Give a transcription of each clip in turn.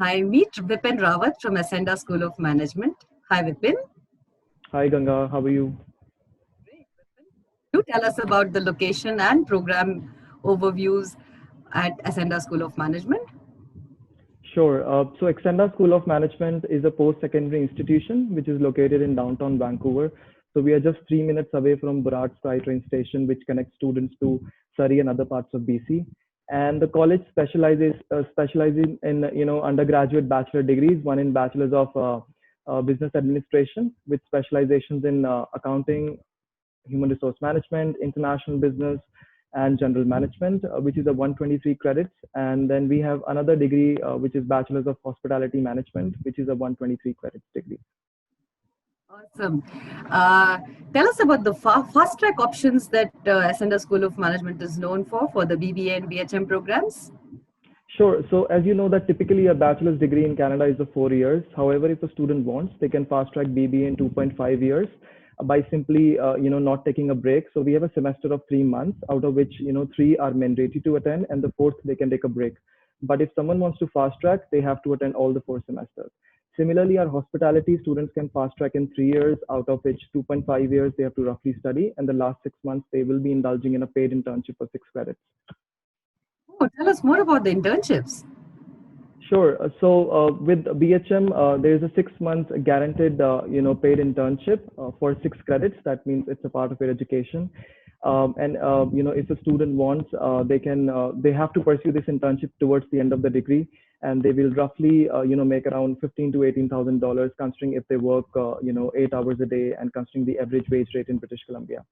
Hi, meet Vipin Rawat from Ascenda School of Management. Hi, Vipin. Hi Ganga, how are you? Do tell us about the location and program overviews at Ascenda School of Management. Sure. So Extenda School of Management is a post-secondary institution which is located in downtown Vancouver. So we are just 3 minutes away from Burrard Sky train station, which connects students to Surrey and other parts of BC. And the college specializes in undergraduate bachelor degrees, one in bachelor's of business administration with specializations in accounting, human resource management, international business, and general management, which is a 123 credits. And then we have another degree, which is Bachelor's of Hospitality Management, which is a 123 credits degree. Awesome. Uh, Tell us about the fast track options that Ascenda School of Management is known for the BBA and BHM programs. Sure. So as you know that typically a bachelor's degree in Canada is of 4 years. However, if a student wants, they can fast track BBA in 2.5 years by simply not taking a break. So we have a semester of 3 months, out of which 3 are mandatory to attend, and the fourth they can take a break. But if someone wants to fast track, they have to attend all the 4 semesters. Similarly, our hospitality students can fast track in 3 years, out of which 2.5 years they have to roughly study, and the last 6 months they will be indulging in a paid internship for 6 credits. Oh, tell us more about the internships. Sure. So with BHM, there is a 6 month guaranteed, paid internship for 6 credits. That means it's a part of your education. If a student wants, they have to pursue this internship towards the end of the degree, and they will roughly, make around $15,000 to $18,000, considering if they work, 8 hours a day, and considering the average wage rate in British Columbia.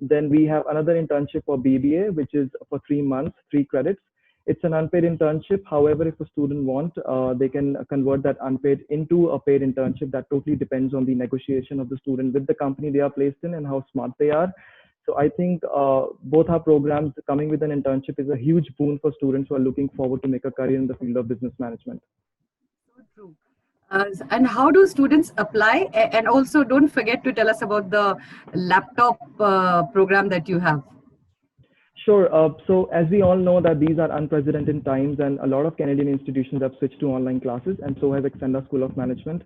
Then we have another internship for BBA, which is for 3 months, 3 credits. It's an unpaid internship. However, if a student wants, they can convert that unpaid into a paid internship. That totally depends on the negotiation of the student with the company they are placed in and how smart they are. So I think both our programs coming with an internship is a huge boon for students who are looking forward to make a career in the field of business management. So true. And how do students apply? And also, don't forget to tell us about the laptop program that you have. Sure. So as we all know that these are unprecedented times and a lot of Canadian institutions have switched to online classes, and so has Extenda School of Management.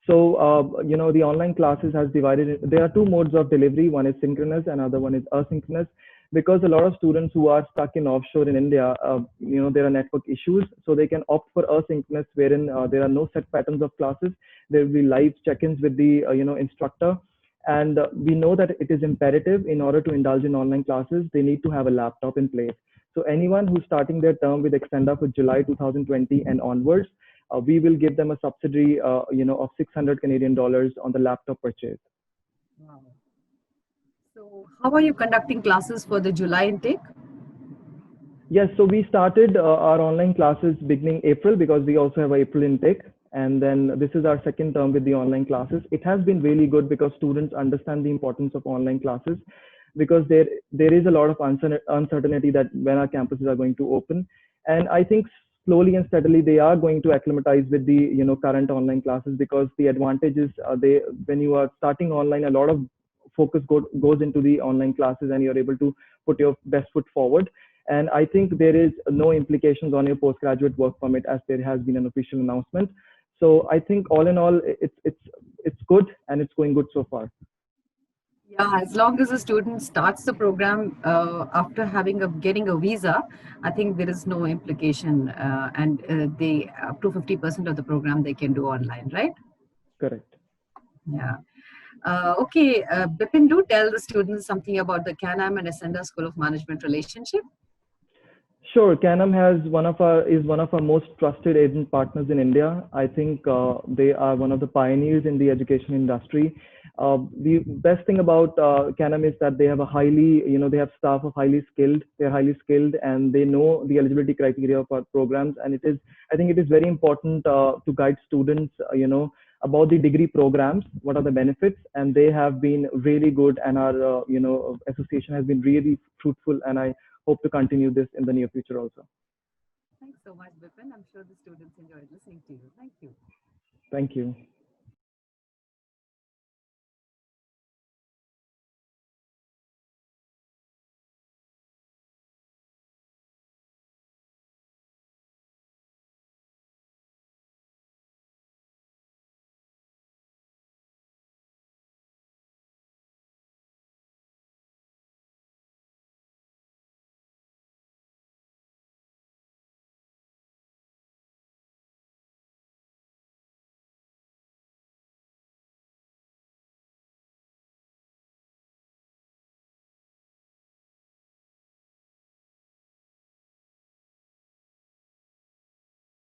So, the online classes has divided, there are two modes of delivery. One is synchronous and other one is asynchronous, because a lot of students who are stuck in offshore in India, there are network issues. So they can opt for asynchronous, wherein there are no set patterns of classes. There will be live check-ins with the, instructor. And we know that it is imperative in order to indulge in online classes, they need to have a laptop in place. So anyone who's starting their term with Extenda for July 2020 and onwards, we will give them a subsidy, of 600 Canadian dollars on the laptop purchase. Wow. So, how are you conducting classes for the July intake? Yes, so we started our online classes beginning April, because we also have an April intake. And then this is our second term with the online classes. It has been really good because students understand the importance of online classes, because there is a lot of uncertainty that when our campuses are going to open. And I think slowly and steadily they are going to acclimatize with the current online classes, because the advantages when you are starting online, a lot of focus goes into the online classes, and you're able to put your best foot forward. And I think there is no implications on your postgraduate work permit, as there has been an official announcement. So I think all in all, it's good, and it's going good so far. Yeah, as long as a student starts the program after getting a visa, I think there is no implication, and they up to 50% of the program they can do online, right? Correct. Yeah. Okay, Bipin, do tell the students something about the CanAm and Ascenda School of Management relationship. Sure. Canam is one of our most trusted agent partners in India. I think they are one of the pioneers in the education industry. The best thing about Canam is that they have they have staff of highly skilled. They're highly skilled, and they know the eligibility criteria of our programs. And I think it is very important to guide students, about the degree programs, what are the benefits, and they have been really good. And our, association has been really fruitful, and I hope to continue this in the near future also. Thanks so much, Bipin. I'm sure the students enjoyed listening to you. Thank you. Thank you.